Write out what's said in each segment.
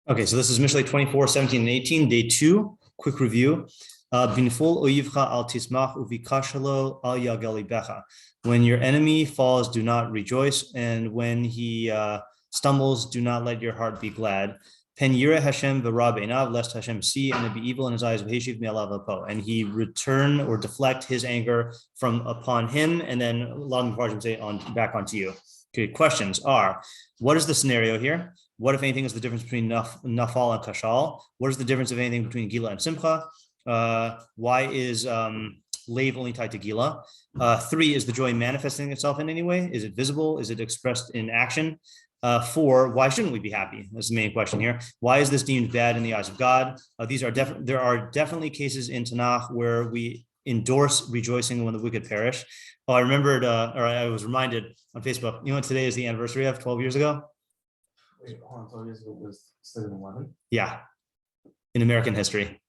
Okay, so this is Mishlei 24, 17, and 18, day 2. Quick review. When your enemy falls, do not rejoice, and when he stumbles, do not let your heart be glad. Pen yira Hashem v'ra be'einav, lest Hashem see and it be evil in his eyes, v'heshiv me'alav apo, and he return or deflect his anger from upon him, and then a lot of meforshim say back onto you. Okay, questions are: what is the scenario here? What, if anything, is the difference between nafal and kashal? What is the difference, if anything, between gila and simcha? Why is lave only tied to gila? 3, is the joy manifesting itself in any way? Is it visible? Is it expressed in action? 4, why shouldn't we be happy? That's the main question here. Why is this deemed bad in the eyes of God? There are definitely cases in Tanakh where we endorse rejoicing when the wicked perish. I remembered, or I was reminded on Facebook, you know what today is the anniversary of 12 years ago? Wait, hold on, 12 years ago was 7/11? Yeah, in American history.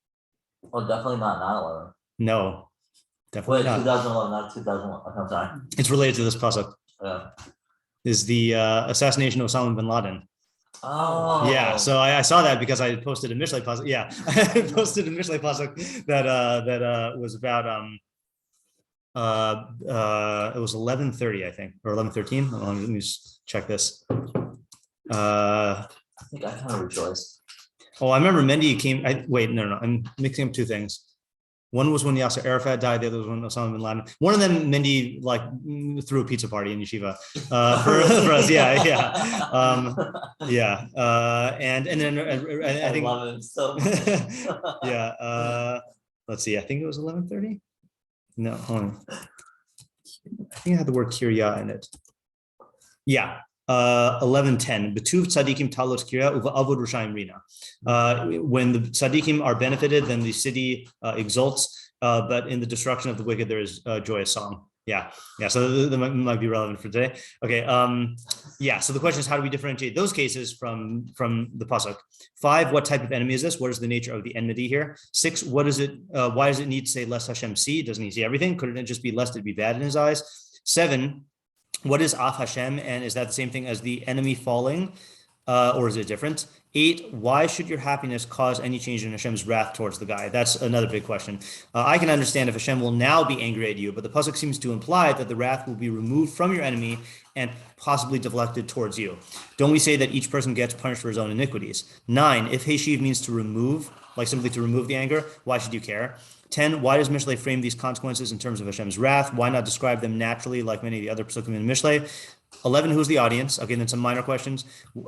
Oh, definitely not 9/11. No, definitely not. 2011, not 2001. I'm sorry. It's related to this pasuk. Yeah. Is the assassination of Osama bin Laden. Oh. Yeah, so I saw that because I posted a Mishlei pasuk. Yeah, I posted a Mishlei pasuk that was about it was 11:30, I think, or 11:13. Let me just check this. I think I kind of rejoiced. Oh, I remember Mendy came. No, I'm mixing up two things. One was when Yasser Arafat died. The other was when Osama bin Laden. One of them, Mendy threw a pizza party in yeshiva for us. Yeah. And then I think. Love it so much. Yeah. Let's see. I think it was 11:30. No, hold on. I think I had the word kirya in it. Yeah. 11:10. Betuv tzadikim talos kirya uva avod rushaim rina. When the tzadikim are benefited, then the city exults. But in the destruction of the wicked, there is a joyous song. Yeah. So that might be relevant for today. Okay. So the question is, how do we differentiate those cases from the pasuk? 5, what type of enemy is this? What is the nature of the enmity here? 6, what is it? Why does it need to say lest Hashem see? Doesn't he see everything? Couldn't it just be lest it be bad in his eyes? 7, what is af Hashem, and is that the same thing as the enemy falling, or is it different? 8, why should your happiness cause any change in Hashem's wrath towards the guy? That's another big question. I can understand if Hashem will now be angry at you, but the pasuk seems to imply that the wrath will be removed from your enemy and possibly deflected towards you. Don't we say that each person gets punished for his own iniquities? 9, if Heshiv means to remove, like simply to remove the anger, why should you care? 10, why does Mishlei frame these consequences in terms of Hashem's wrath? Why not describe them naturally like many of the other pesukim in Mishlei? 11, who's the audience? Okay, then some minor questions.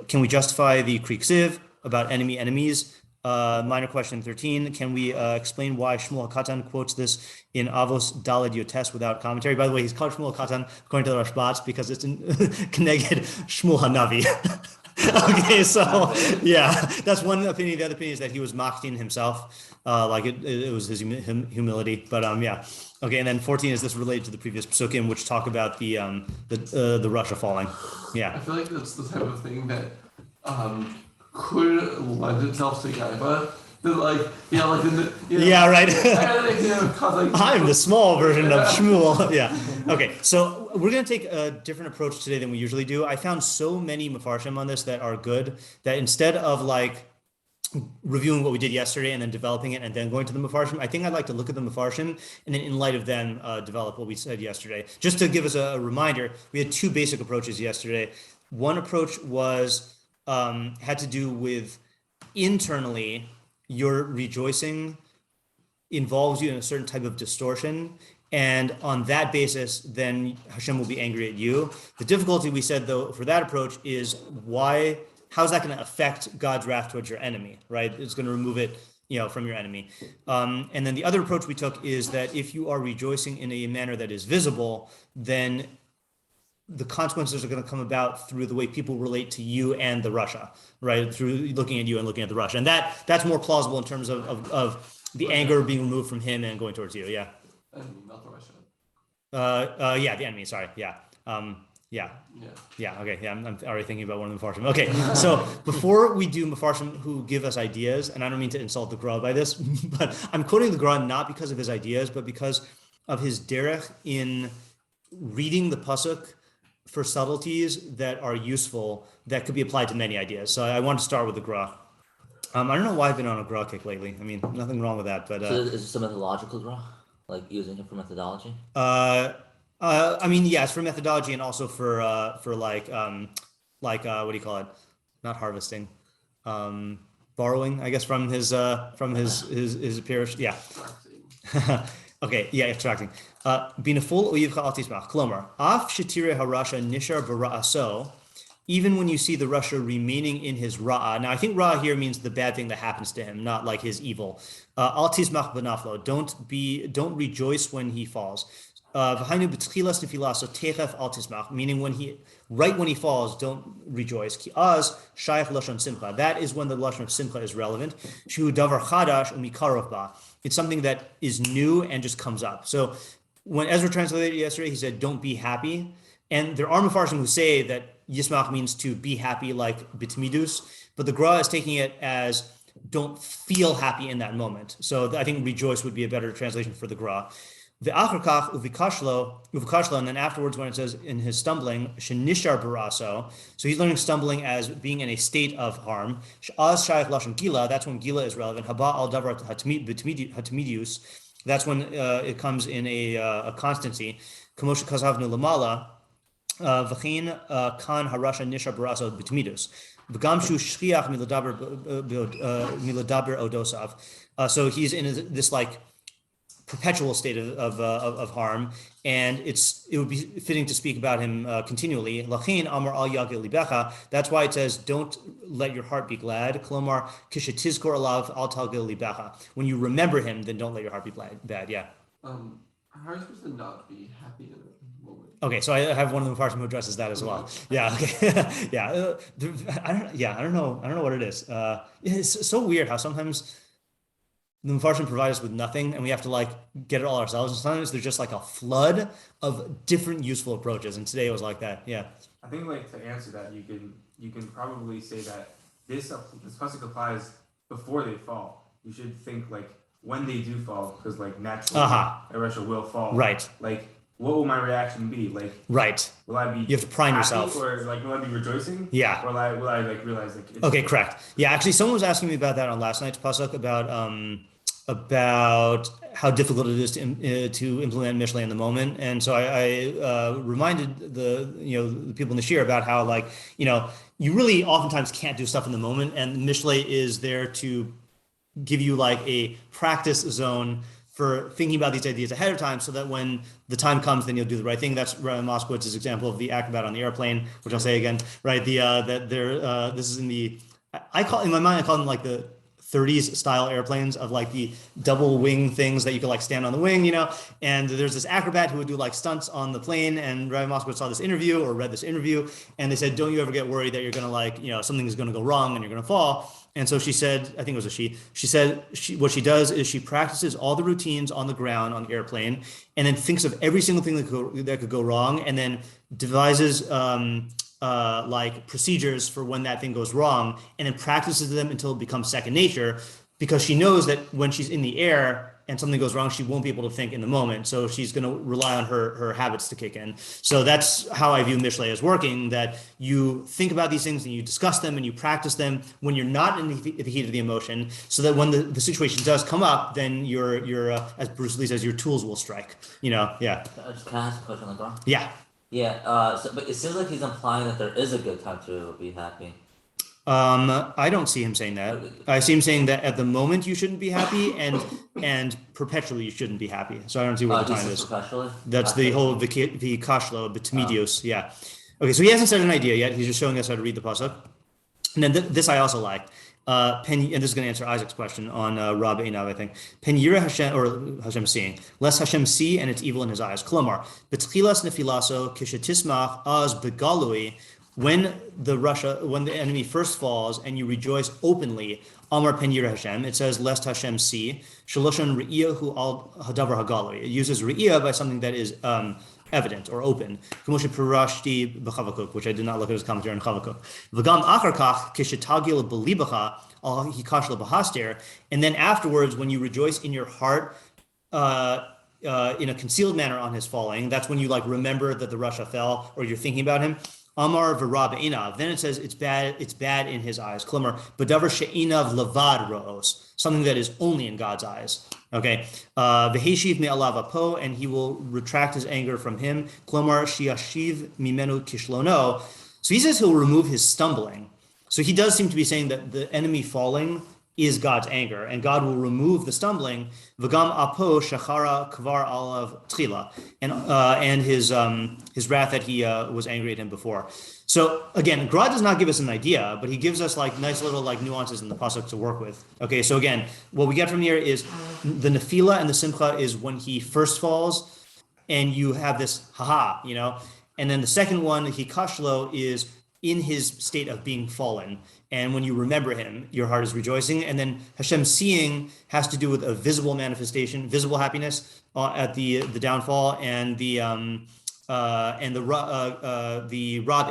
Can we justify the Krieg Siv about enemies? Minor question 13, can we explain why Shmuel HaKatan quotes this in Avos Daled Yotes without commentary? By the way, he's called Shmuel HaKatan according to the Rashbats because it's connected Shmuel HaNavi. Okay, so yeah, that's one opinion. The other opinion is that he was mocking himself, it was his humility. But yeah, okay. And then 14, is this related to the previous pesukim, which talk about the Russia falling? Yeah, I feel like that's the type of thing that could lend itself to gaiva. Yeah, right. I'm the small version of Shmuel. Yeah. Okay, so we're going to take a different approach today than we usually do. I found so many meforshim on this that are good that instead of reviewing what we did yesterday and then developing it and then going to the meforshim, I think I'd like to look at the meforshim and then in light of them develop what we said yesterday. Just to give us a reminder, we had 2 basic approaches yesterday. One approach was had to do with internally, your rejoicing involves you in a certain type of distortion. And on that basis, then Hashem will be angry at you. The difficulty, we said, though, for that approach is how's that going to affect God's wrath towards your enemy, right? It's going to remove it, from your enemy. And then the other approach we took is that if you are rejoicing in a manner that is visible, then the consequences are going to come about through the way people relate to you and the Russia, right? Through looking at you and looking at the Russia. And that's more plausible in terms of the anger being removed from him and going towards you. Yeah. Not the Russia. Yeah, the enemy. Sorry. Yeah. Yeah. Okay. Yeah. I'm already thinking about one of the meforshim. Okay. So before we do meforshim who give us ideas, and I don't mean to insult the Gra by this, but I'm quoting the Gra not because of his ideas, but because of his derech in reading the pasuk for subtleties that are useful that could be applied to many ideas. So I want to start with the Gra. I don't know why I've been on a gra kick lately. I mean, nothing wrong with that, but So is this a methodological draw? Like using it for methodology? I mean, yes, for methodology and also for like what do you call it? Not harvesting, borrowing, I guess, from his parish. Yeah. Okay, yeah, extracting. Binaful uyivcha al tismach. Klomer, af shetire harasha nishar bara'aso. Even when you see the rasha remaining in his ra'ah. Now, I think ra'ah here means the bad thing that happens to him, not like his evil. Al tismach benaflo. Don't rejoice when he falls. Meaning right when he falls, don't rejoice. That is when the lashon of simcha is relevant. It's something that is new and just comes up. So when Ezra translated it yesterday, he said, "Don't be happy." And there are meforshim who say that yismach means to be happy, like bitmidus, but the Gra is taking it as don't feel happy in that moment. So I think rejoice would be a better translation for the Gra. The acharkach uvikashlo, and then afterwards when it says in his stumbling, shenishar baraso, so he's learning stumbling as being in a state of harm. Sh'az shayach lashon gila, that's when gila is relevant. Haba al davar hatmidius, that's when it comes in a constancy. Kamosha kazavnu lamala, v'chein kan harasha nishar baraso bitmidus. V'gamshu shchiach miladaber odosav. So he's in this like perpetual state of harm, and it would be fitting to speak about him continually. Lachin amar al yagil libecha. That's why it says, "Don't let your heart be glad." Klomar kishetizkor alav al talgil libecha. When you remember him, then don't let your heart be bad. Yeah. How are you supposed to not be happy in a moment? Okay, so I have one of the meforshim who addresses that as well. Yeah. Okay. Yeah. I don't know what it is. It's so weird how sometimes the meforshim provide us with nothing, and we have to like get it all ourselves. And sometimes there's just like a flood of different useful approaches. And today it was like that. Yeah. I think like to answer that, you can probably say that this pasuk applies before they fall. You should think like when they do fall, because like naturally a rasha will fall. Right. Like, what will my reaction be? Like, right. Will I be? You have to prime happy, yourself, or like will I be rejoicing? Yeah. Or will I like realize like? It's okay, correct. Yeah, actually, someone was asking me about that on last night's pasuk about how difficult it is to implement Mishlei in the moment, and so I reminded the people in the shiur about how like you really oftentimes can't do stuff in the moment, and Mishlei is there to give you like a practice zone for thinking about these ideas ahead of time, so that when the time comes, then you'll do the right thing. That's Rabbi Moskowitz's example of the acrobat on the airplane, which I'll say again, right? This is in the I call them like the 30s style airplanes of like the double wing things that you could like stand on the wing, and there's this acrobat who would do like stunts on the plane, and Rabbi Moskowitz saw this interview or read this interview, and they said, don't you ever get worried that you're going to like, something is going to go wrong and you're going to fall. And so she said, I think it was a she said what she does is she practices all the routines on the ground on the airplane, and then thinks of every single thing that could go wrong, and then devises like procedures for when that thing goes wrong, and then practices them until it becomes second nature, because she knows that when she's in the air and something goes wrong, she won't be able to think in the moment. So she's going to rely on her habits to kick in. So that's how I view Mishlei as working, that you think about these things and you discuss them and you practice them when you're not in the heat of the emotion, so that when the situation does come up, then your as Bruce Lee says, your tools will strike. Yeah. Can I ask a question on the ground? Yeah. Yeah, but it seems like he's implying that there is a good time to be happy. I don't see him saying that. I see him saying that at the moment you shouldn't be happy, and perpetually you shouldn't be happy. So I don't see where the time is. Perpetually? That's the whole vikashlo, betmedios. Yeah. Okay, so he hasn't said an idea yet. He's just showing us how to read the pasuk. And then this I also like. And this is going to answer Isaac's question on Rabbi Einav, I think. Pen yira Hashem, or Hashem seeing, lest Hashem see and it's evil in his eyes. Klomar, betchilas nefilaso kishetismach az begalui, when the enemy first falls and you rejoice openly, Amar pen yira Hashem, it says lest Hashem see, shaloshon re'iyahu al hadavar hagalui. It uses re'iyah by something that is evident or open, which I did not look at his commentary on Chavakuk. V'gam acharkach kishetagil b'libacha al hikash lebahaster, and then afterwards, when you rejoice in your heart in a concealed manner on his falling, that's when you like remember that the rasha fell, or you're thinking about him. Amar v'ra be'inav. Then it says it's bad in his eyes. Klomer, b'davar she'inav levad ro'os, something that is only in God's eyes. Okay. V'heshiv me'alav apo, and he will retract his anger from him. Klomar shiashiv mimenu kishlono. So he says he'll remove his stumbling. So he does seem to be saying that the enemy falling is God's anger, and God will remove the stumbling. V'gam apo shachara kvar alav tchila, and his wrath that he was angry at him before. So again, God does not give us an idea, but he gives us like nice little like nuances in the pasuk to work with. Okay, so again, what we get from here is the nefila and the simcha is when he first falls, and you have this haha, and then the second one, hikashlo, is in his state of being fallen. And when you remember him, your heart is rejoicing. And then Hashem seeing has to do with a visible manifestation, visible happiness at the downfall, and the Rab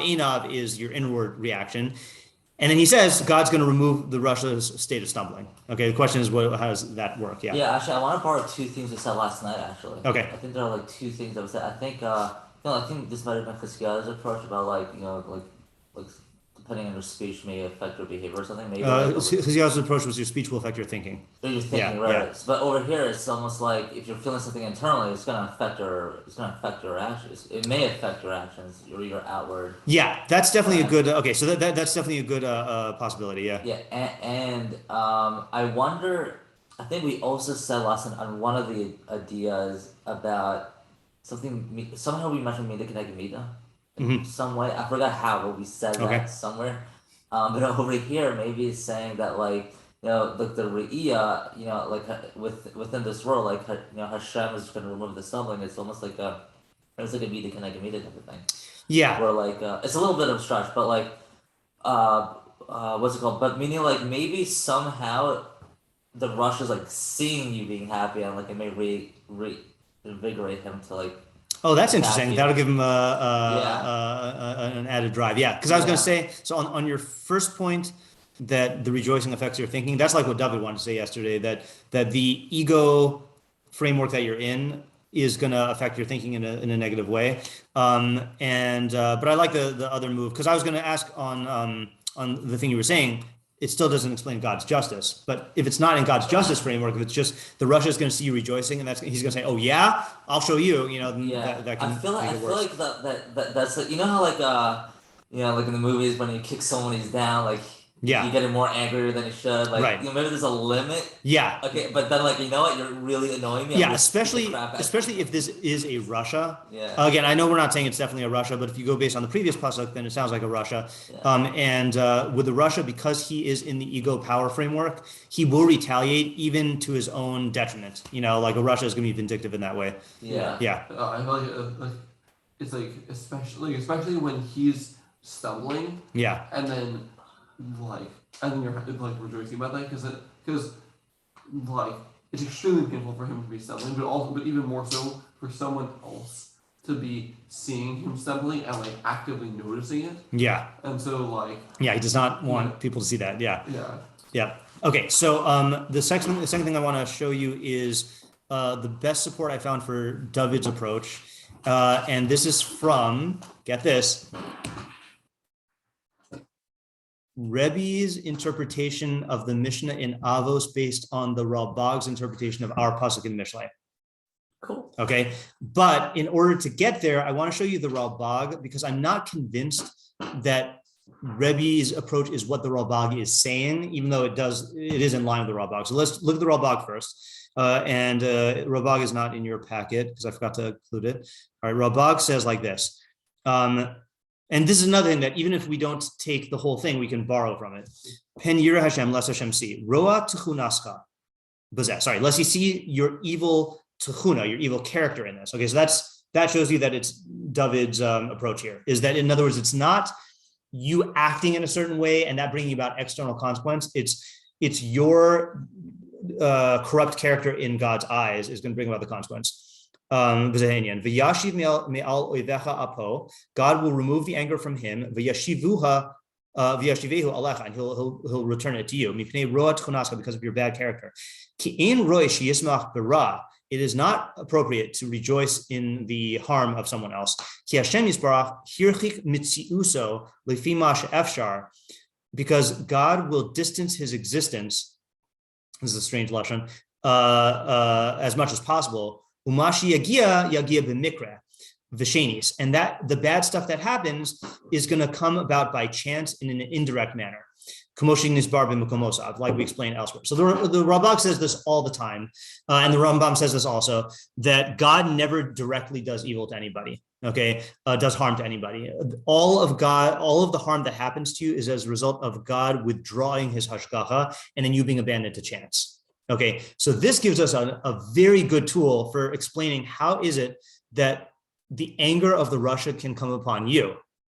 Einav is your inward reaction. And then he says God's going to remove the Russia's state of stumbling. Okay, the question is, how does that work? Yeah. Yeah, actually, I want to borrow two things we said last night. Actually. Okay. I think there are like two things that we said. I think this might have been Chizkiah's approach about like depending on your speech may affect your behavior or something. Maybe Chizkiah's approach was your speech will affect your thinking. Your thinking, right? Yeah. But over here, it's almost like if you're feeling something internally, it's gonna affect your actions. It may affect your actions or your outward. Yeah, that's definitely a good. Okay, so that's definitely a good possibility. Yeah. Yeah, and I wonder. I think we also said last night on one of the ideas about something. Somehow we mentioned mida connected mida. Some way, I forgot how, but we said that somewhere. But over here, maybe it's saying that like like the re'iyah, like within this world, like Hashem is going to remove the stumbling. It's almost like it's like a mida connected mida type of thing. Yeah. Where like it's a little bit of a stretch, but like what's it called? But meaning like maybe somehow the rush is like seeing you being happy, and like it may reinvigorate him to like. Oh, that's interesting. That'll give him an added drive. Yeah, because I was going to say, so on your first point that the rejoicing affects your thinking, that's like what David wanted to say yesterday, that the ego framework that you're in is going to affect your thinking in a negative way. But I like the other move, because I was going to ask on the thing you were saying, it still doesn't explain God's justice. But if it's not in God's justice framework, if it's just the Russia is going to see you rejoicing, and he's going to say, "Oh yeah, I'll show you." That can. I feel like that's like, how like like in the movies when you kick someone he's down, like you're getting more angrier than you should. Like maybe there's a limit. Yeah. Okay, but then like what, you're really annoying me. Yeah, especially if this is a Russia. Yeah. Again, I know we're not saying it's definitely a Russia, but if you go based on the previous pasuk, then it sounds like a Russia. Yeah. With the Russia, because he is in the ego power framework, he will retaliate even to his own detriment. Like a Russia is going to be vindictive in that way. Yeah. Yeah. I feel like it's like especially when he's stumbling. Yeah. And then you're like rejoicing about that because it's extremely painful for him to be stumbling, but even more so for someone else to be seeing him stumbling and like actively noticing it. Yeah. And so he does not want people to see that. Yeah. Yeah. Yeah. Okay. So the second thing I want to show you is the best support I found for David's approach, and this is from, get this, Rebbe's interpretation of the Mishnah in Avos based on the Rabbi's interpretation of our pasuk in Mishlei. Cool. Okay, but in order to get there, I want to show you the Rabbi because I'm not convinced that Rebbe's approach is what the Rabbi is saying, even though it is in line with the Rabbi. So let's look at the Rabbi first. And Rabbi is not in your packet because I forgot to include it. All right, Rabbi says like this. And this is another thing that even if we don't take the whole thing, we can borrow from it. Pen yira Hashem, lest Hashem see. Roa tchunaska. Sorry, lest he see your evil tchuna, your evil character in this. Okay, so that shows you that it's David's approach here. Is that, in other words, it's not you acting in a certain way and that bringing about external consequence. It's your corrupt character in God's eyes is going to bring about the consequence. God will remove the anger from him, and he'll return it to you because of your bad character. it is not appropriate to rejoice in the harm of someone else. Because God will distance his existence, this is a strange lashon, as much as possible. Umashi yagia b'mikra v'shenis, and that the bad stuff that happens is going to come about by chance in an indirect manner, like we explained elsewhere. So the Rabbi says this all the time, and the Rambam says this also, that God never directly does evil to anybody. Okay, does harm to anybody. All of the harm that happens to you is as a result of God withdrawing his hashgacha and then you being abandoned to chance. Okay, so this gives us a very good tool for explaining how is it that the anger of the Russia can come upon you.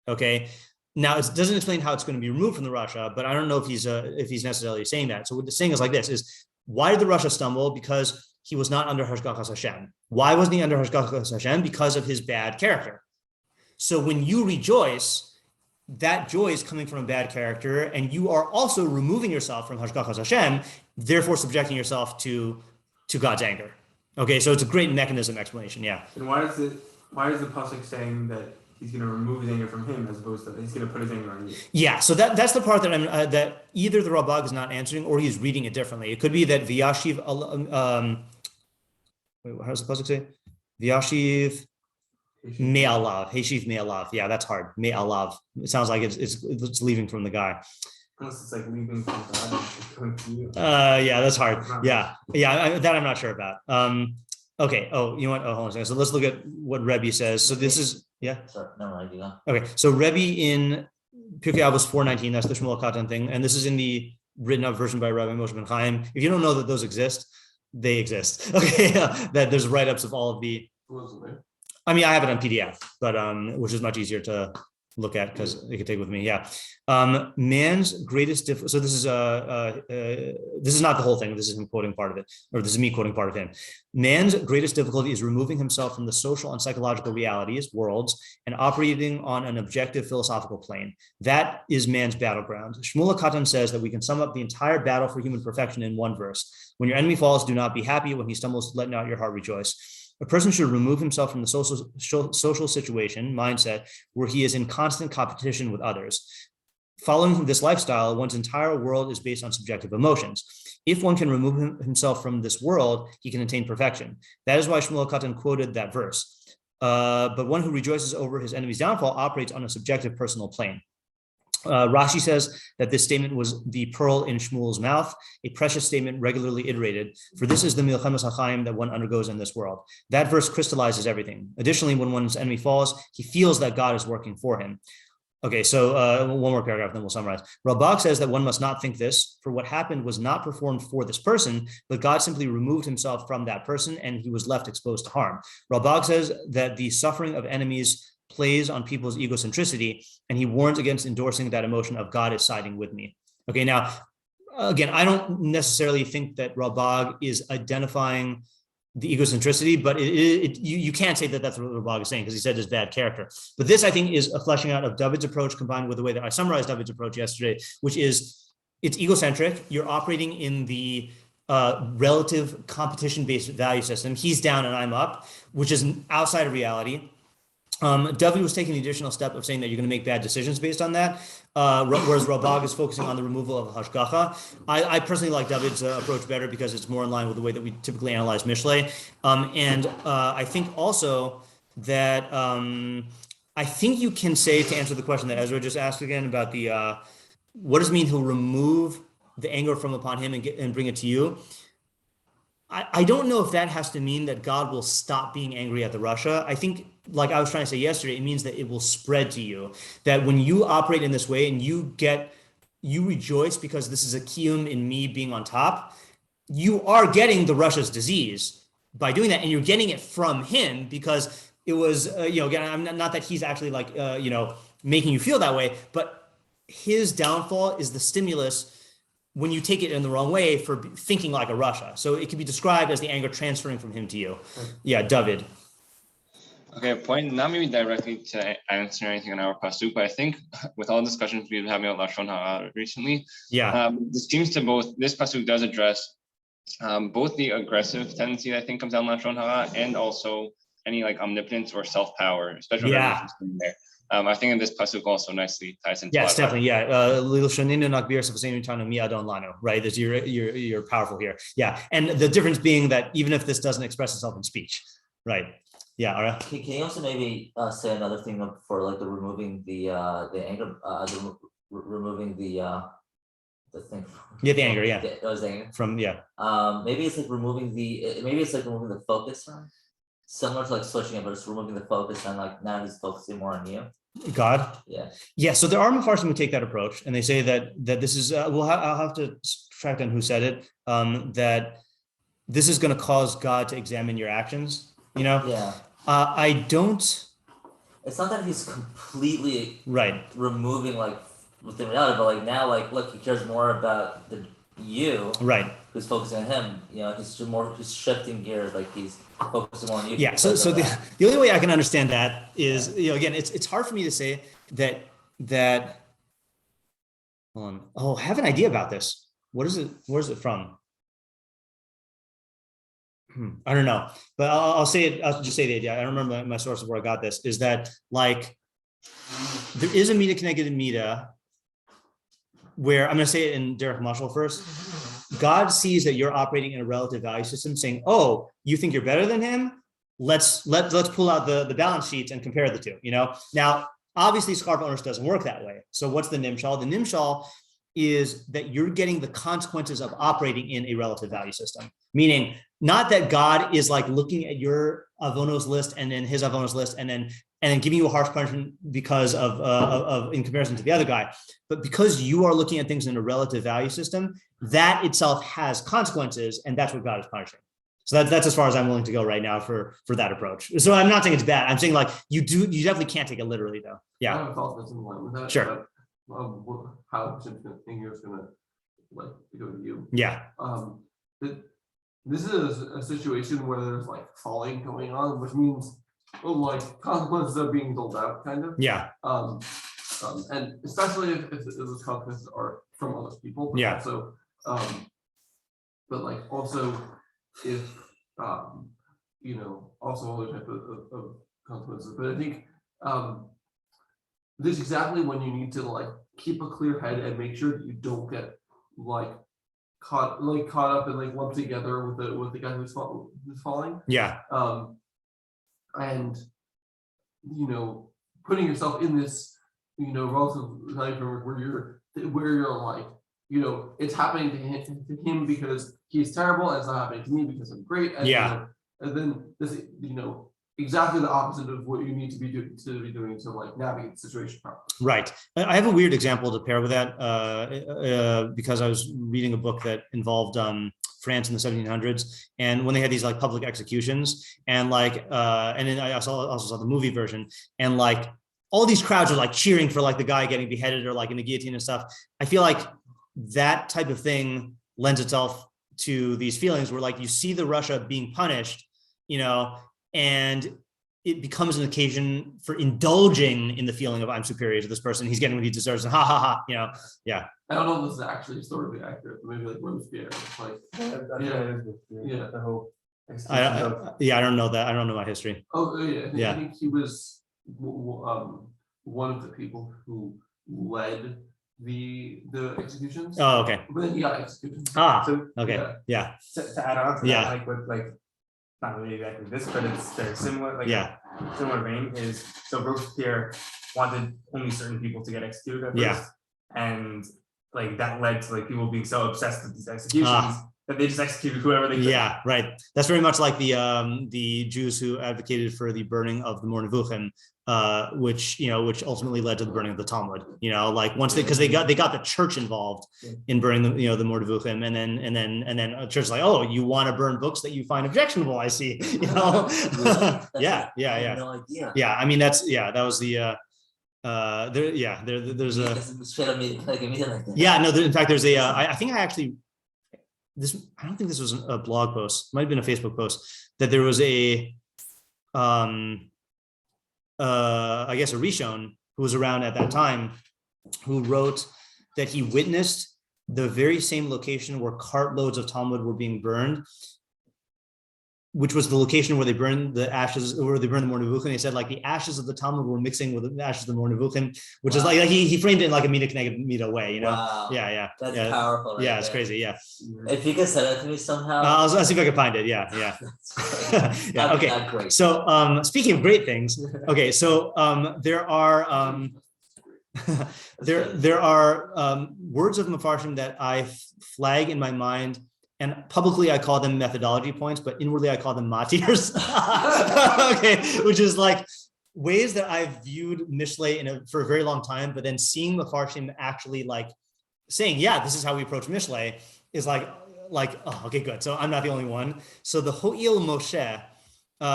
Okay, now it doesn't explain how it's going to be removed from the Russia, but I don't know if he's necessarily saying that. So what the saying is like this: is why did the Russia stumble? Because he was not under Hashgachas Hashem. Why wasn't he under Hashgachas Hashem? Because of his bad character. So when you rejoice, that joy is coming from a bad character, and you are also removing yourself from Hashgachas Hashem, therefore subjecting yourself to God's anger. Okay, so it's a great mechanism explanation. Yeah. And why is the pasuk saying that he's going to remove his anger from him as opposed to he's going to put his anger on you? Yeah, so that's the part that that either the Rabbi is not answering or he's reading it differently. It could be that Vyashiv. Wait, how does the pasuk say? Vyashiv me'alav, Heshiv me'alav. Yeah, that's hard. Me'alav. It sounds like it's leaving from the guy. Unless it's like leaving from God and coming to you. Yeah, that's hard. Yeah, that I'm not sure about. Okay. Oh, you know what? Oh, hold on a second. So let's look at what Rabbi says. So this is, yeah. Sorry, no idea. Okay. So Rabbi in Pirkei Avos 4:19, that's the Shmuel Katan thing. And this is in the written up version by Rabbi Moshe ben Chaim. If you don't know that those exist, they exist. Okay. That there's write-ups of all of the, I mean, I have it on PDF, but which is much easier to look at because you can take it with me. Yeah. Man's greatest difficulty. So this is not the whole thing. This is him quoting part of it, or this is me quoting part of him. Man's greatest difficulty is removing himself from the social and psychological realities, worlds, and operating on an objective philosophical plane. That is man's battleground. Shmuel Katan says that we can sum up the entire battle for human perfection in one verse. When your enemy falls, do not be happy. When he stumbles, let not your heart rejoice. A person should remove himself from the social situation, mindset, where he is in constant competition with others. Following this lifestyle, one's entire world is based on subjective emotions. If one can remove himself from this world, he can attain perfection. That is why Shmuel Katan quoted that verse. But one who rejoices over his enemy's downfall operates on a subjective personal plane. Rashi says that this statement was the pearl in Shmuel's mouth, a precious statement regularly iterated, for this is the milchemas hachaim that one undergoes in this world. That verse crystallizes everything. Additionally, when one's enemy falls, he feels that God is working for him. Okay, so one more paragraph, then we'll summarize. Rabbi says that one must not think this, for what happened was not performed for this person, but God simply removed himself from that person and he was left exposed to harm. Rabbi says that the suffering of enemies plays on people's egocentricity, and he warns against endorsing that emotion of God is siding with me. Okay, now, again, I don't necessarily think that Rabbi is identifying the egocentricity, but you can't say that that's what Rabbi is saying because he said his bad character. But this, I think, is a fleshing out of David's approach combined with the way that I summarized David's approach yesterday, which is it's egocentric. You're operating in the relative competition-based value system. He's down and I'm up, which is outside of reality. David was taking the additional step of saying that you're going to make bad decisions based on that, whereas Rabbi is focusing on the removal of hashgacha. I personally like David's approach better because it's more in line with the way that we typically analyze Mishlei. And I think also that I think you can say, to answer the question that Ezra just asked again about the what does it mean he'll remove the anger from upon him and bring it to you? I don't know if that has to mean that God will stop being angry at the Russia. I think, like I was trying to say yesterday, it means that it will spread to you. That when you operate in this way and you rejoice because this is a kiyum in me being on top, you are getting the Russia's disease by doing that, and you're getting it from him because it was, again, I'm not that he's actually like, making you feel that way, but his downfall is the stimulus when you take it in the wrong way for thinking like a Russia. So it can be described as the anger transferring from him to you. Yeah, David. Okay, point not maybe directly to answer anything on our pasuk, but I think with all discussions we've been having about Lashon Hara recently, this seems to this pasuk does address both the aggressive tendency that I think comes out lashon hara and also any like omnipotence or self power, especially there. I think in this pasuk also nicely ties into. Yes, definitely. Yeah, right. There's you're powerful here. Yeah, and the difference being that even if this doesn't express itself in speech, right? Yeah. All right. Can you also maybe say another thing for like the removing the anger, removing the thing? Yeah, the anger. Yeah. The anger. From maybe it's like removing the focus from. Similar to like switching it, but it's removing the focus and like now he's focusing more on you. God. Yeah. So there are meforshim who take that approach, and they say that this is. I'll have to track down who said it. That this is going to cause God to examine your actions. Yeah. I don't. It's not that he's completely removing like within reality, but like now, like look, he cares more about you. Right. Who's focusing on him? He's shifting gears, like he's focusing more on you. Yeah. So the only way I can understand that is, again, it's hard for me to say that. Hold on. Oh, I have an idea about this. What is it? Where's it from? I don't know, but I'll say it. I'll just say the idea. I don't remember my source of where I got this. Is that like there is a mida connected mida where I'm going to say it in Derek Marshall first. God sees that you're operating in a relative value system, saying, "Oh, you think you're better than him? Let's pull out the balance sheets and compare the two." Now, obviously, scarf owners doesn't work that way. So, what's the nimshal? The nimshal is that you're getting the consequences of operating in a relative value system, meaning not that God is like looking at your avonos list and then his avonos list and then giving you a harsh punishment because of in comparison to the other guy, but because you are looking at things in a relative value system, that itself has consequences, and that's what God is punishing. So that's as far as I'm willing to go right now for that approach. So I'm not saying it's bad. I'm saying like you definitely can't take it literally though. Yeah. I have thoughts that's in line with that. Sure. How significant thing is going to like go to you? Yeah. This is a situation where there's like falling going on, which means like consequences are being doled out, kind of. Yeah. And especially if those consequences are from other people. Yeah. So, but like also if also other type of consequences. But I think this is exactly when you need to like keep a clear head and make sure that you don't get like caught up and like lumped together with the guy who's falling. Yeah. And putting yourself in this relative value framework where you're like it's happening to him because he's terrible, and it's not happening to me because I'm great. And, and then this exactly the opposite of what you need to be doing to like navigate the situation properly. Right. I have a weird example to pair with that because I was reading a book that involved France in the 1700s, and when they had these like public executions, and like and then I also saw the movie version, and like all these crowds are like cheering for like the guy getting beheaded or like in the guillotine and stuff. I feel like that type of thing lends itself to these feelings where like you see the Russia being punished, and it becomes an occasion for indulging in the feeling of I'm superior to this person. He's getting what he deserves, and ha ha ha. Yeah. I don't know if this is actually historically accurate, but maybe like Robespierre. Like, the whole. I don't know that. I don't know my history. Oh yeah. I think he was one of the people who led the executions. Oh, okay. But then he got executed. So, okay. Yeah. To add on to that, like with like not really exactly this, but it's very similar. Like similar vein is so Robespierre wanted only certain people to get executed at first, and like that led to like people being so obsessed with these executions that they just executed whoever they could. Yeah, right. That's very much like the Jews who advocated for the burning of the Mor Nevuchim, which ultimately led to the burning of the Talmud. Like once because they got the church involved in burning the Mor Nevuchim, and then a church is like, oh, you want to burn books that you find objectionable? I see. Yeah. No idea. Yeah, I mean that was the. There's a. In fact, there's a. I think I actually. I don't think this was a blog post. It might have been a Facebook post that there was a. I guess a Rishon who was around at that time, who wrote that he witnessed the very same location where cartloads of Talmud were being burned, which was the location where they burned the ashes, where they burned the Mor Nevuchim. They said like the ashes of the Talmud were mixing with the ashes of the Mor Nevuchim, which is like he framed it in like a Mida Keneged Mida way, you know? Wow. Yeah. That's powerful. Right it's crazy. Yeah. If you could send it to me somehow. I'll see if I can find it. Yeah. Yeah. Okay. Great. So speaking of great things, okay. So there are there are words of meforshim that I flag in my mind. And publicly, I call them methodology points, but inwardly, I call them matirs. Okay, which is like ways that I've viewed Mishlei for a very long time, but then seeing meforshim actually like saying, yeah, this is how we approach Mishlei is like, oh, okay, good. So I'm not the only one. So the Ho'il Moshe,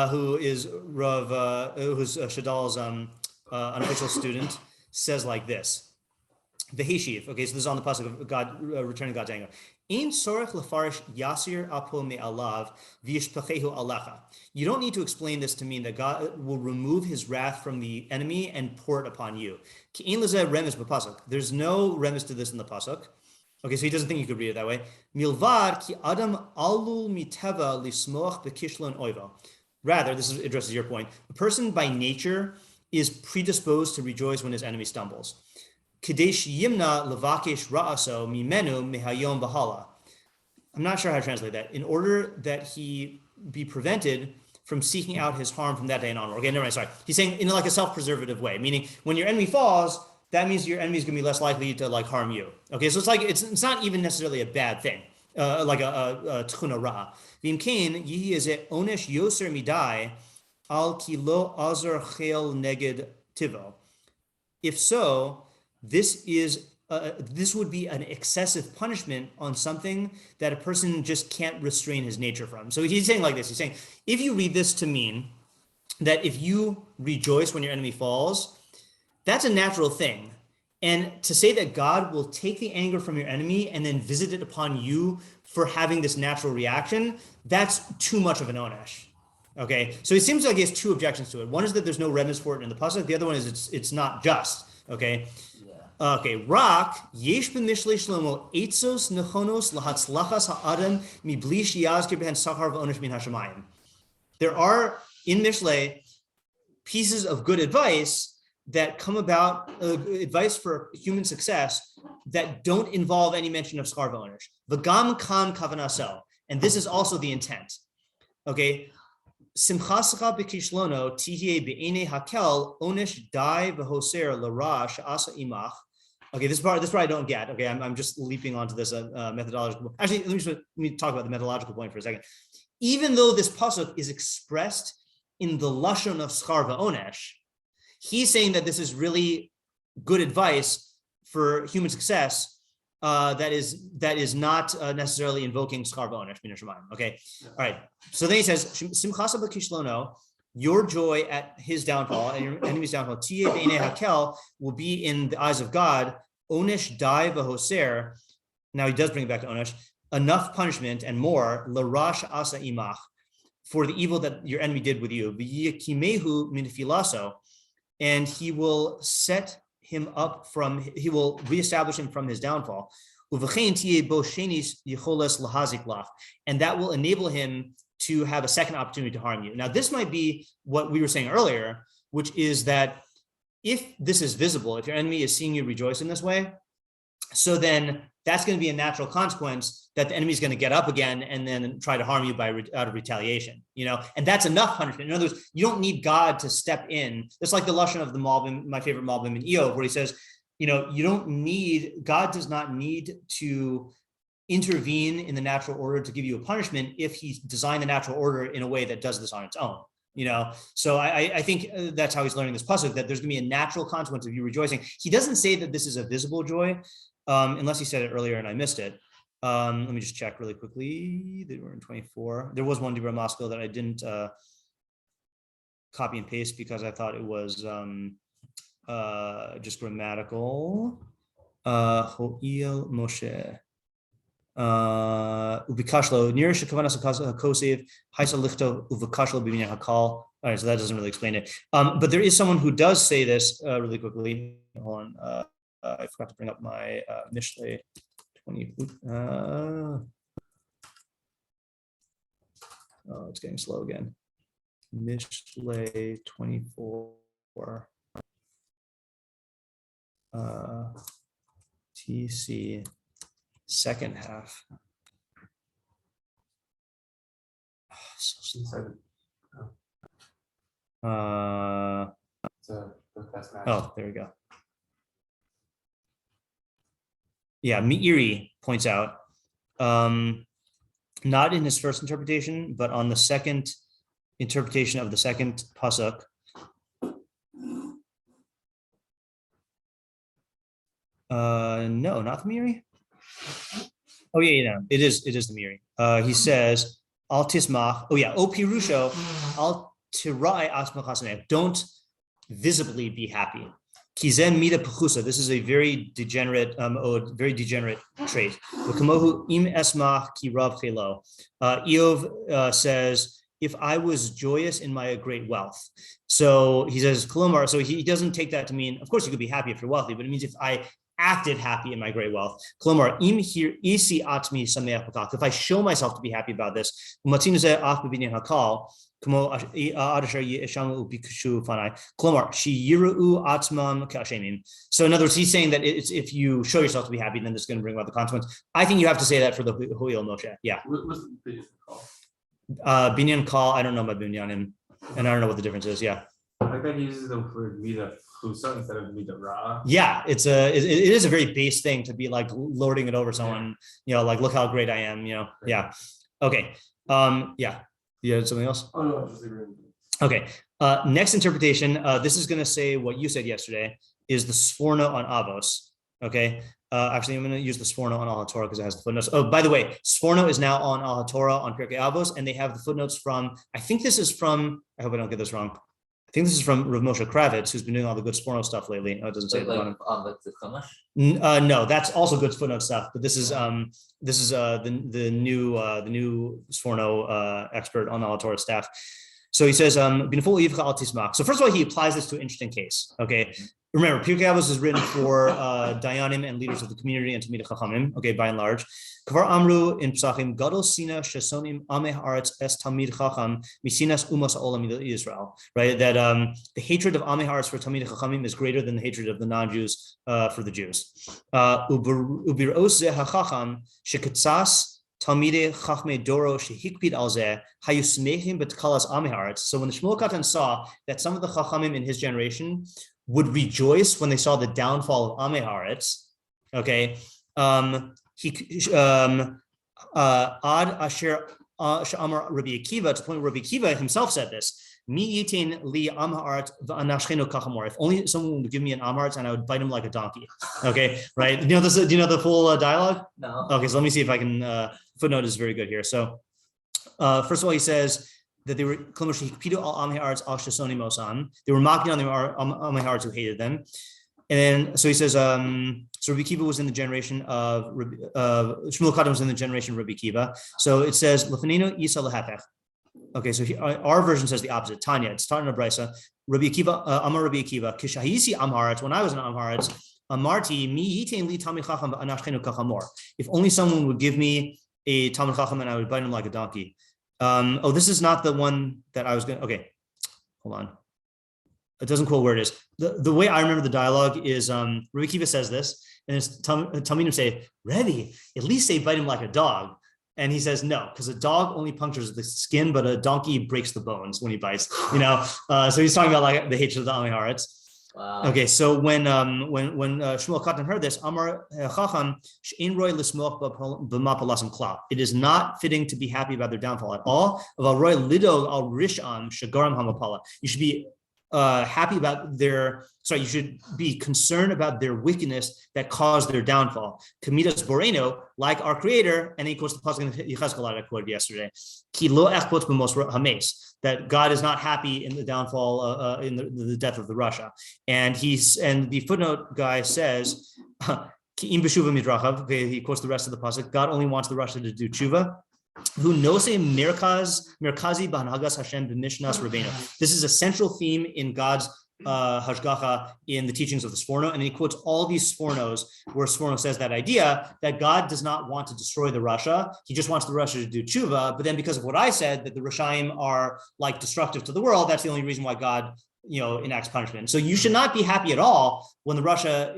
who is who's Shadal's unofficial student, says like this. The Heshiv. Okay, so this is on the pasuk of God returning God's anger. In sorech lefarish yasir apo me'alav v'yishpachehu alecha. You don't need to explain this to mean that God will remove his wrath from the enemy and pour it upon you. Ki'in lezeh remes b'pasuk. There's no remes to this in the pasuk. Okay, so he doesn't think you could read it that way. Milvad ki adam alul miteva lismoach bekishlon oiva. Rather, this addresses your point. A person by nature is predisposed to rejoice when his enemy stumbles. Kadesh yimna levakesh ra'aso mimenu mehayom bahala. I'm not sure how to translate that. In order that he be prevented from seeking out his harm from that day and onward. Okay, never mind, sorry. He's saying in like a self-preservative way, meaning when your enemy falls, that means your enemy is going to be less likely to like harm you. Okay, so it's like, it's not even necessarily a bad thing, like a tchuna ra. V'imkein yihi ezeh onesh yoser midai al kilo azar chel neged tivo. If so, this would be an excessive punishment on something that a person just can't restrain his nature from. So he's saying like this, he's saying, if you read this to mean that if you rejoice when your enemy falls, that's a natural thing. And to say that God will take the anger from your enemy and then visit it upon you for having this natural reaction, that's too much of an onesh. Okay, so it seems like he has two objections to it. One is that there's no remes for it in the pasuk. The other one is it's not just. Okay. Okay, Rak, Yesh ben Mishlei Shlomo, Eitzos Nechonos Lahatzlachas Ha'adam Mibli Shiyazkir Behen Sachar V'Onesh Min Hashamayim. There are in Mishlei pieces of good advice that come about, advice for human success that don't involve any mention of Schar V'Onesh. V'gam kan kavanaso, and this is also the intent. Okay. Simchasacha b'kishlono tihye be'ene hakel onesh dai v'hoser l'ra she'asa imach. Okay, this part I don't get. Okay, I'm just leaping onto this methodological. Actually, let me talk about the methodological point for a second. Even though this pasuk is expressed in the lashon of schar v'onesh, he's saying that this is really good advice for human success. That is not necessarily invoking schar v'onesh min hashamayim. Okay, all right. So then he says, "Simchasa b'kishlono," your joy at his downfall and your enemy's downfall, tiyeh b'einei hakel, will be in the eyes of God. Onesh dai v'hoser. Now he does bring it back to onesh. Enough punishment and more l'rash asa imach, for the evil that your enemy did with you. V'yikimehu min filaso, and he will set him up he will reestablish him from his downfall. And that will enable him to have a second opportunity to harm you. Now, this might be what we were saying earlier, which is that if this is visible, if your enemy is seeing you rejoice in this way, so then that's going to be a natural consequence that the enemy is going to get up again and then try to harm you out of retaliation, and that's enough punishment. In other words, you don't need God to step in. It's like the lashon of the Malbim, my favorite Malbim in Eov, where he says, God does not need to intervene in the natural order to give you a punishment if he designed the natural order in a way that does this on its own. So I think that's how he's learning this pasuk, that there's going to be a natural consequence of you rejoicing. He doesn't say that this is a visible joy, unless he said it earlier and I missed it. Let me just check really quickly. They were in 24. There was one Dibra Moscow that I didn't copy and paste because I thought it was just grammatical. Ho'il Moshe. Ubikashlo near Shekavanas Kosev, Haisa Lichto Ubikashlo Bimina Hakal. All right, so that doesn't really explain it. But there is someone who does say this really quickly. Hold on. I forgot to bring up my Mishlei 20. Oh, it's getting slow again. Mishlei 24. TC second half. So slow. Oh, there we go. Yeah, Meiri points out, not in his first interpretation, but on the second interpretation of the second pasuk. No, not the Meiri. Oh yeah, it is the Meiri. He says, Al tismach. Oh yeah, O pirusho, al tirai asmach. Don't visibly be happy. Kizen mida pechusa. This is a very degenerate, trait. V'kamohu im esmach ki rav chelo. Eov says, if I was joyous in my great wealth. So he says, kolomar. So he doesn't take that to mean, of course you could be happy if you're wealthy, but it means if I acted happy in my great wealth. Kolomar im hir isi atmi sameach b'kach. If I show myself to be happy about this, umatzinu zeh af b'binyan hakal. So in other words, he's saying that it's, if you show yourself to be happy, then this is going to bring about the consequence. I think you have to say that for the Ho'il Moshe. Yeah. What's the binyan call? Binyan call. I don't know about binyanim, and I don't know what the difference is. Yeah. I think that he uses the word mida chusa instead of mida ra. Yeah, it is a very base thing to be like lording it over someone. You know, like look how great I am. You know. Yeah. Okay. Yeah. You had something else? Oh no, just agreeing. Okay. Next interpretation. This is going to say what you said yesterday is the sforno on Avos. Okay. Actually, I'm going to use the sforno on Al HaTorah because it has the footnotes. Oh, by the way, sforno is now on Al HaTorah on Pirkei Avos, and they have the footnotes from. I think this is from. I hope I don't get this wrong. I think this is from Rav Moshe Kravitz, who's been doing all the good sforno stuff lately. Oh, it doesn't say it on him. The Chumash? No, that's also good footnote stuff. But this is the new sforno expert on the Al Torah staff. So he says, so first of all, he applies this to an interesting case. Okay. Remember, Pirkei Avos is written for dayanim and leaders of the community and Talmidei Chachamim. Okay, by and large, Kvar Amru in Pesachim Gadol Sina Shesonim Ameh Haaretz Es Talmid Chacham Misinas Umas Olam Israel. Right, that the hatred of Ameh Haaretz for Talmidei Chachamim is greater than the hatred of the non-Jews for the Jews. Ubiros Zeh HaChacham Shekatzas Talmidei Chachmei Doro Shehikpid Al Zeh Hayusmechim Betkalas Ameh Haaretz. So when the Shmuel Katan saw that some of the Chachamim in his generation would rejoice when they saw the downfall of Ameh Haaretz. Okay, Ad Asher Sha'amar Rabbi Akiva, to the point where Rabbi Akiva himself said this. Mi yitin li am haaretz v'anashchenu kachamor. If only someone would give me an am haaretz and I would bite him like a donkey. Okay, right? Do you know the full dialogue? No. Okay, so let me see if I can. Footnote is very good here. So, first of all, he says that they were they were mocking on the Ameh Haaretz who hated them. And then, so he says, so Rabbi Akiva was in the generation of Shmuel Katan was in the generation of Rabbi Akiva. So it says, Lefanino Isa Lehepech. Okay, so our version says the opposite. Tanya, it's Tanya Brisa. Rabbi Akiva, Amar Rabbi Akiva, Kishahisi Am Haaretz, when I was in Am Haaretz, Amarti, mi yitain li Talmid Chacham v'anashchenu kachamor. If only someone would give me a Talmid Chacham and I would bite him like a donkey. Oh, this is not the one that I was going to, okay, hold on. It doesn't quote where it is. The way I remember the dialogue is Rabbi Akiva says this, and it's Talmidim say, Rebbe, at least say bite him like a dog. And he says no, because a dog only punctures the skin, but a donkey breaks the bones when he bites. You know, so he's talking about like the hatred of the Ameh Haaretz. Wow. Okay, so when Shmuel Katan heard this, Amar Chacham she'ein roy lismoch b'mapalasam klal. It is not fitting to be happy about their downfall at all. Aval roy lidog al risham shegaram hamapala. You should be happy about you should be concerned about their wickedness that caused their downfall. Kamidas Boreno, like our creator, and he quotes the pasuk in Yechezkel I quoted yesterday. Ki lo echpot b'mos hames, that God is not happy in the downfall, in the death of the Russia. And the footnote guy says, Ki im b'shuva midrachav. Okay, he quotes the rest of the pasuk. God only wants the Russia to do tshuva. Who knows merkazi b'hanhagas Hashem b'mishnas Revenu. This is a central theme in God's hashgacha in the teachings of the Sforno, and he quotes all these Sfornos where Sforno says that idea that God does not want to destroy the Rasha, he just wants the Rasha to do tshuva, but then because of what I said, that the Rashaim are like destructive to the world, that's the only reason why God, enacts punishment. So you should not be happy at all when the Rasha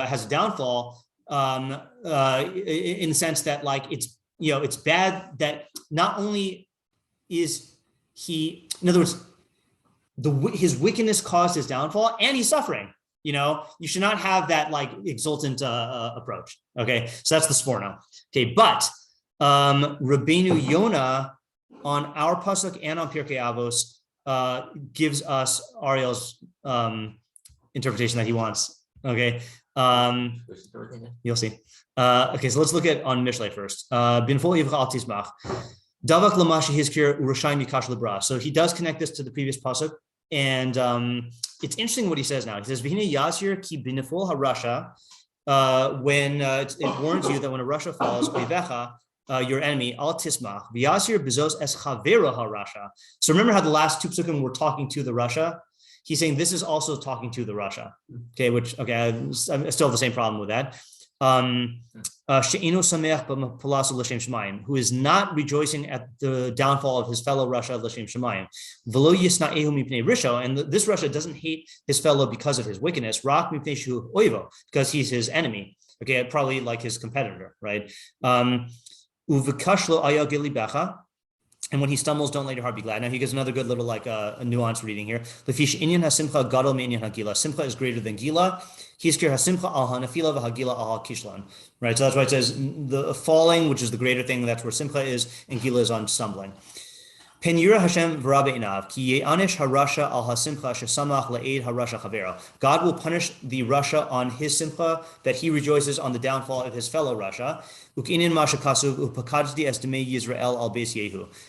has a downfall, in the sense that like it's bad that not only is he, in other words, his wickedness caused his downfall and he's suffering. You should not have that like exultant approach. Okay, so that's the Sforno. Okay, but Rabbeinu Yona on our pasuk and on Pirkei Avos gives us Ariel's interpretation that he wants. Okay, you'll see. Okay, so let's look at on Mishlei first. So he does connect this to the previous pasuk, and it's interesting what he says now. He says, when it warns you that when a Rasha falls, your enemy, al tismach, bezos es chavera harasha. So remember how the last two pesukim were talking to the Rasha? He's saying this is also talking to the Rasha. Okay, I still have the same problem with that. Who is not rejoicing at the downfall of his fellow Rasha l'shem shemayim. And this Rasha doesn't hate his fellow because of his wickedness, because he's his enemy. Okay, probably like his competitor, right? And when he stumbles, don't let your heart be glad. Now he gives another good little like a nuanced reading here. Simcha is greater than gila. Right, so that's why it says the falling, which is the greater thing. That's where simcha is, and gila is on stumbling. God will punish the Rasha on his simcha, that he rejoices on the downfall of his fellow Rasha.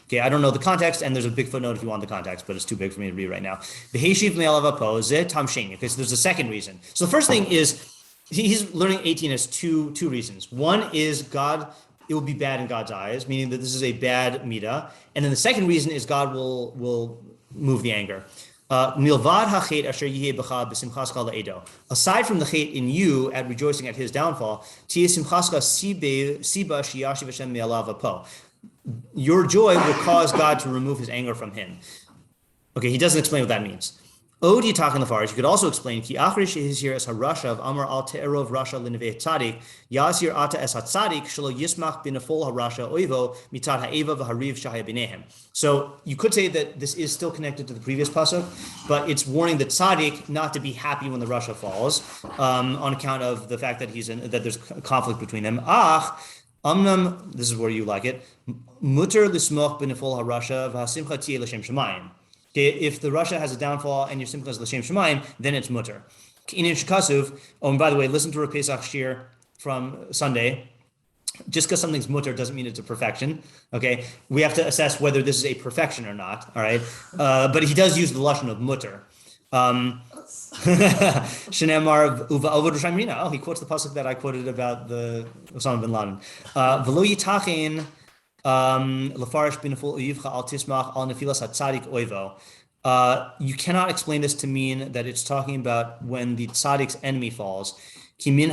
Okay, I don't know the context, and there's a big footnote if you want the context, but it's too big for me to read right now. Okay, so there's a second reason. So the first thing is he's learning 18 as two reasons. One is God, it will be bad in God's eyes, meaning that this is a bad midah. And then the second reason is God will move the anger. Aside from the chait in you at rejoicing at his downfall, your joy will cause God to remove his anger from him. Okay, he doesn't explain what that means. Odi talking the far, you could also explain ki achrish is here as harasha of amar al te'erov rasha linevei tzadik yasir ata es hatzadik shelo yismach binafol harasha oivo mitat ha'eva v'hariv shahaya binehem. So you could say that this is still connected to the previous pasuk, but it's warning the tzaddik not to be happy when the rasha falls, on account of the fact that that there's conflict between them. Amnam, this is where you like it. Muter lismoch binafol harasha v'hasimcha tiye l'shem shemayim. If the Rasha has a downfall and your simcha is l'shem shemayim, then it's mutter. Oh, and by the way, listen to Rav Pesach shiur from Sunday. Just because something's mutter doesn't mean it's a perfection. Okay, we have to assess whether this is a perfection or not. All right, but he does use the lashon of mutter. Shenemar uva avod rishayim rina. Oh, he quotes the pasuk that I quoted about the Osama bin Laden. V'lo yitachin. You cannot explain this to mean that it's talking about when the tzaddik's enemy falls. So you he's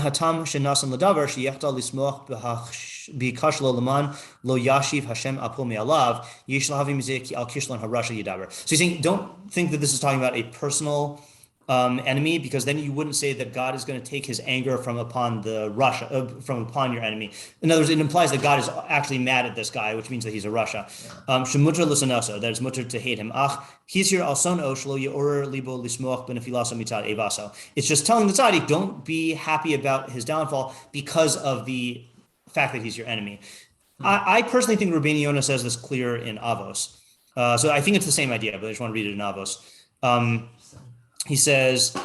saying, don't think that this is talking about a personal enemy, because then you wouldn't say that God is going to take his anger from upon the Rasha, from upon your enemy. In other words, it implies that God is actually mad at this guy, which means that he's a Rasha. Shemutra l'sanoso, that is mutter to hate him. He's here alsono shlo ye'orer libo lismoch benefilaso mitzad evaso. It's just telling the tzaddik, don't be happy about his downfall because of the fact that he's your enemy. I personally think Rabbi Yona says this clear in Avos. So I think it's the same idea, but I just want to read it in Avos. He says,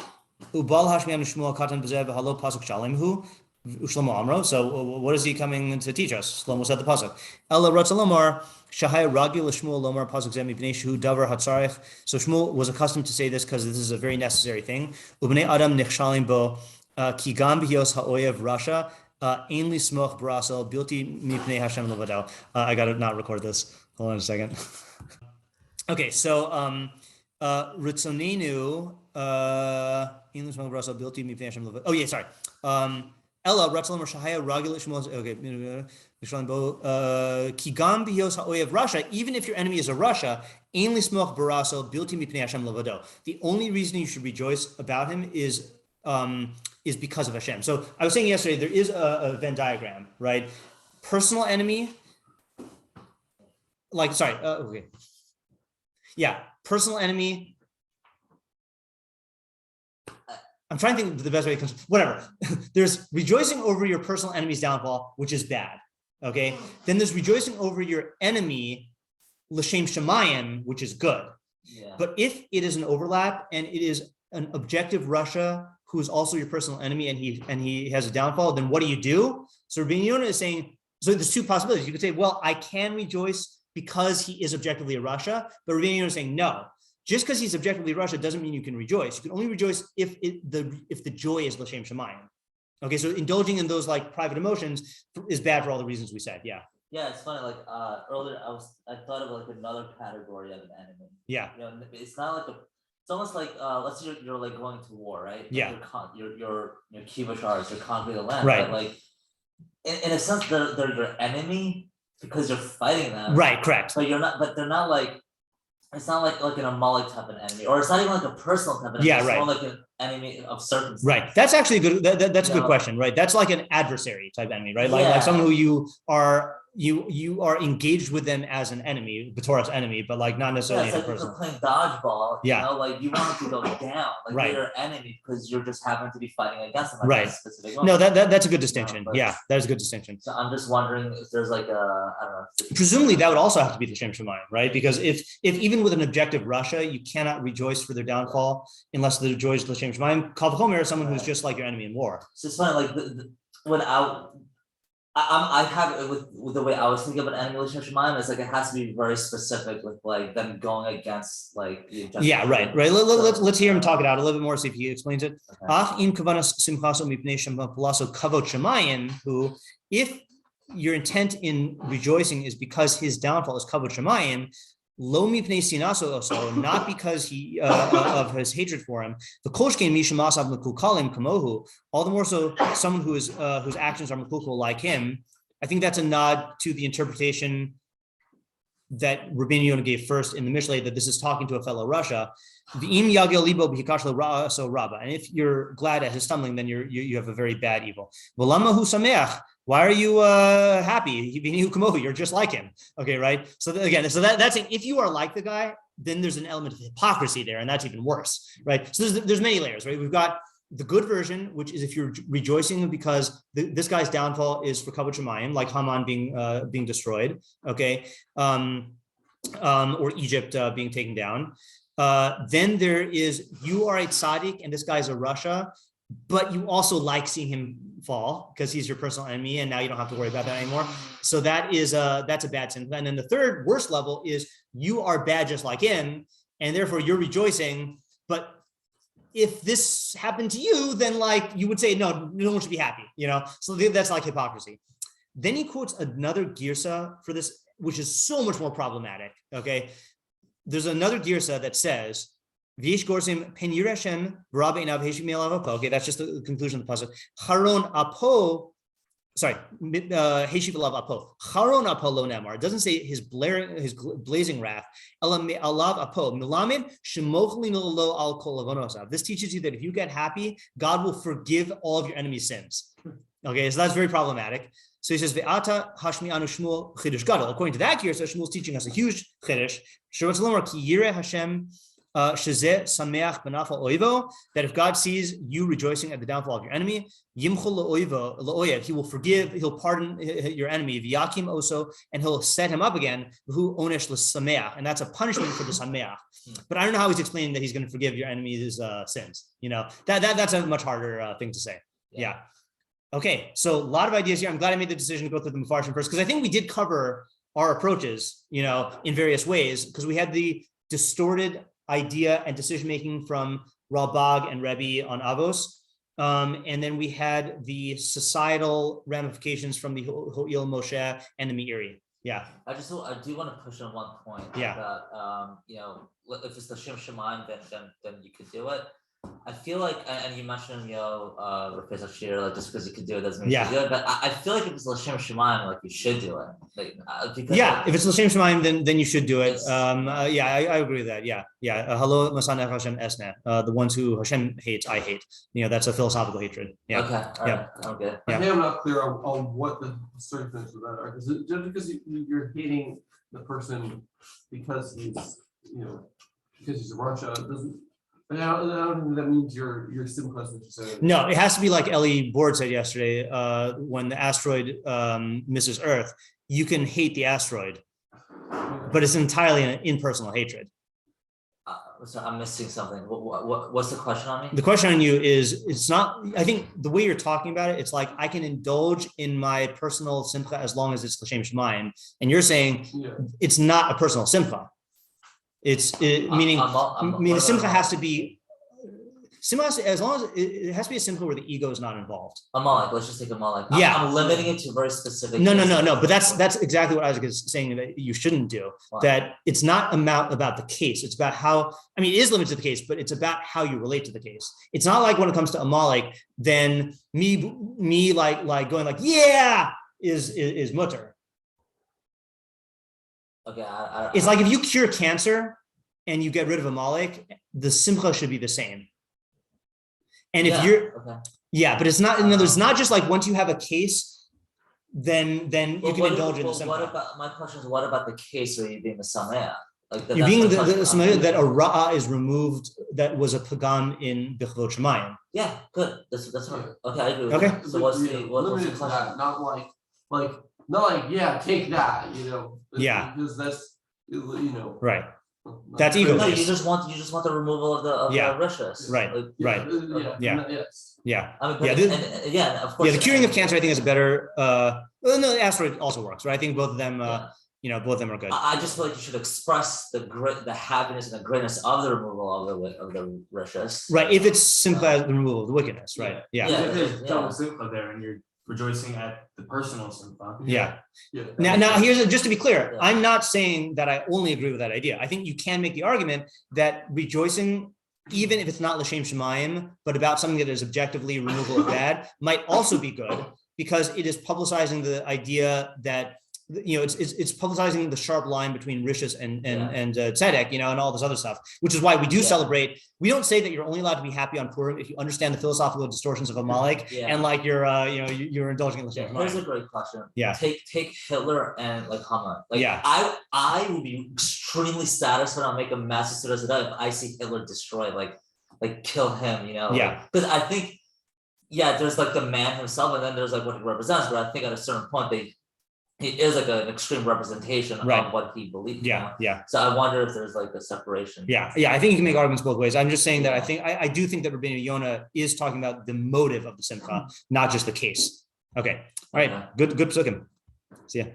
"Ubal hashmiam Shmuel katan b'zeh v'halo pasuk shalimhu ushlomo amro." So what is he coming to teach us? Shlomo said the pasuk. Ella ratzalomar shahai ragil Shmuel lomar pasuk zeh mipnei shehu davar hatzarich. So Shmuel was accustomed to say this because this is a very necessary thing. Ubnei adam nichshalim bo ki gam b'hios ha'oyev rasha ein lismoch brasel bilti mipnei Hashem levado. I got to not record this. Hold on a second. Okay, so. Ritzonenu, English Brasa ability me fashion. Oh yeah, sorry. Ella Ratzalam Shahaya Ragil Shmuel. Okay, Kigam Bios Haoyev Russia. Even if your enemy is a Russia, Ainly Smoch Baraso ability me Hashem Lavado. The only reason you should rejoice about him is because of Hashem. So I was saying yesterday there is a Venn diagram, right? Personal enemy. Personal enemy. I'm trying to think of the best way to whatever. There's rejoicing over your personal enemy's downfall, which is bad. Okay. Then there's rejoicing over your enemy, l'shem shemayim, which is good. Yeah. But if it is an overlap and it is an objective Russia who is also your personal enemy and he has a downfall, then what do? So Rabbi Yona is saying, so there's two possibilities. You could say, well, I can rejoice because he is objectively a Russia, but Rabbi Yona is saying no. Just because he's objectively Russia doesn't mean you can rejoice. You can only rejoice if the joy is l'shem shemayim. Okay, so indulging in those like private emotions is bad for all the reasons we said. Yeah. Yeah, it's funny. Like earlier, I thought of like another category of an enemy. Yeah. You know, it's not like it's almost like let's say you're like going to war, right? Yeah. You're kivashars, you're conquering the land, right? Like in a sense, they're your enemy because you're fighting them. Right. Correct. But you're not. But they're not like. It's not like an Amalek type of enemy, or it's not even like a personal type of enemy. Yeah, it's right. more like an enemy of circumstance. Right. That's actually a good. That's a good question, right? That's like an adversary type enemy, right? Like someone who you are engaged with them as an enemy, B'Torah's enemy, but like not necessarily it's as like a person. You're playing dodgeball. Yeah. You know, like you want it to go down. Like right. You're your enemy because you're just happen to be fighting against them. Like right. Specific no, that's a good distinction. Yeah, that is a good distinction. So I'm just wondering if there's like I don't know. Presumably that would also have to be the Shem Shemayim, right? Because if even with an objective Russia, you cannot rejoice for their downfall unless the joy is the Shem Shemayim. Kal v'chomer is someone who's just like your enemy in war. So it's funny, like when I have it with the way I was thinking about enemy relationship mine, it's like it has to be very specific with like them going against like the yeah, right. Let's hear him talk it out a little bit more, see if he explains it. Who, if your intent in rejoicing is because his downfall is kavod shemayim, lo mipnei sinaso also, not because he of his hatred for him. The koshkein mishamasav mekukalim kamohu. All the more so, someone who is whose actions are mekukal like him. I think that's a nod to the interpretation that Rabbi Yona gave first in the Mishlei, that this is talking to a fellow Russia. V'im yagel libo b'hikashlo ra'aso rabba. And if you're glad at his stumbling, then you have a very bad evil. V'lama hu sameach. Why are you happy? You're just like him. Okay, right? So that's it. If you are like the guy, then there's an element of hypocrisy there, and that's even worse, right? So there's many layers, right? We've got the good version, which is if you're rejoicing because this guy's downfall is for kavod shemayim, like Haman being destroyed, okay, or Egypt being taken down. Then there is you are a tzaddik and this guy's a Russia, but you also like seeing him fall because he's your personal enemy, and now you don't have to worry about that anymore. So that's a bad sin. And then the third worst level is you are bad just like him, and therefore you're rejoicing. But if this happened to you, then like you would say, no one should be happy, you know? So that's like hypocrisy. Then he quotes another girsa for this, which is so much more problematic, okay? There's another girsa that says, okay, that's just the conclusion of the pasuk. Haron apo, sorry, heshiv apo. Haron apo lo nemar. It doesn't say his blazing wrath. Alav apo milamid shemochli lo al kol avonosav. This teaches you that if you get happy, God will forgive all of your enemies' sins. Okay, so that's very problematic. So he says, "Ve'ata hashmi anu Shmuel chidush gadol." According to that here, so Shmuel's teaching us a huge chidush. Shirot lomar ki yireh Hashem. That if God sees you rejoicing at the downfall of your enemy, he will forgive, he'll pardon your enemy, and he'll set him up again, and that's a punishment for the sameach. But I don't know how he's explaining that he's going to forgive your enemy's sins. You know, that's a much harder thing to say. Yeah. Okay, so a lot of ideas here. I'm glad I made the decision to go through the meforshim first, because I think we did cover our approaches, you know, in various ways, because we had the distorted idea and decision-making from Rabbi and Rabbi on Avos. And then we had the societal ramifications from the Ho'il Moshe and the Meiri. Yeah. I do want to push on one point about if it's the Shem Shemaim, then you could do it. I feel like, and you mentioned, replace a shiur, like just because you could do it doesn't mean you should do it. But I feel like if it's l'shem shemaim, like you should do it. If it's l'shem shemaim, then you should do it. I agree with that. Hello, Masan Hashem Esna. The ones who Hashem hates, I hate. That's a philosophical hatred. Yeah. Okay. All right. Okay. I think I'm not clear on what the circumstances of that are. Because just because you're hating the person because he's a Russia doesn't. I don't think that means you're simcha necessarily. No, it has to be like Ellie Board said yesterday. When the asteroid misses Earth, you can hate the asteroid, but it's entirely an impersonal hatred. So I'm missing something. What's the question on me? The question on you is, it's not. I think the way you're talking about it, it's like I can indulge in my personal simcha as long as it's l'shem shemaim, and you're saying it's not a personal simcha. Meaning simcha has to be simcha as long as it has to be a simcha where the ego is not involved. Amalek, let's just take Amalek. I'm limiting it to very specific. No. But that's exactly what Isaac is saying that you shouldn't do. Wow. That it's not about the case. It's about how. I mean, it is limited to the case, but it's about how you relate to the case. It's not like when it comes to Amalek, then me like going like is mutter. Okay, it's like if you cure cancer and you get rid of Amalek, the simcha should be the same. And if but it's not. It's not just like once you have a case, then you can indulge in the simcha. My question is, what about the case where you're being the sameh? You're being the sameh that a ra'ah is removed that was a pagam in bichlot shemayim. Yeah, good. That's right. Okay, I agree with okay. That. So what's the question? That, not like take that, because that's right. That's ego. No, you just want the removal of the rishus. Right. Right. Yeah. I mean, of course. Yeah, the curing of cancer, I think, is a better. The asteroid also works, right? I think both of them. Both of them are good. I just feel like you should express the happiness and the greatness of the removal of the rishus. Right. If it's simply the removal of the wickedness, right? Yeah. If there's double simcha there, and you're rejoicing at the personal simcha. Yeah. Now here's just to be clear, I'm not saying that I only agree with that idea. I think you can make the argument that rejoicing, even if it's not l'shem shemaim, but about something that is objectively removal of bad, might also be good because it is publicizing the idea that it's publicizing the sharp line between rishus and tzedek, and all this other stuff, which is why we do celebrate. We don't say that you're only allowed to be happy on Purim if you understand the philosophical distortions of Amalek and like you're indulging in the Here's a great question. Yeah. Take Hitler and like Haman. I would be extremely satisfied. I'll make a massive if I see Hitler destroyed, like kill him. Because I think there's like the man himself, and then there's like what he represents. But I think at a certain point he is like an extreme representation of what he believes. Yeah. So I wonder if there's like a separation. Yeah. I think you can make arguments both ways. I'm just saying that I do think that Rabbi Yona is talking about the motive of the simcha, not just the case. Okay. All right. Good pesukim. See ya.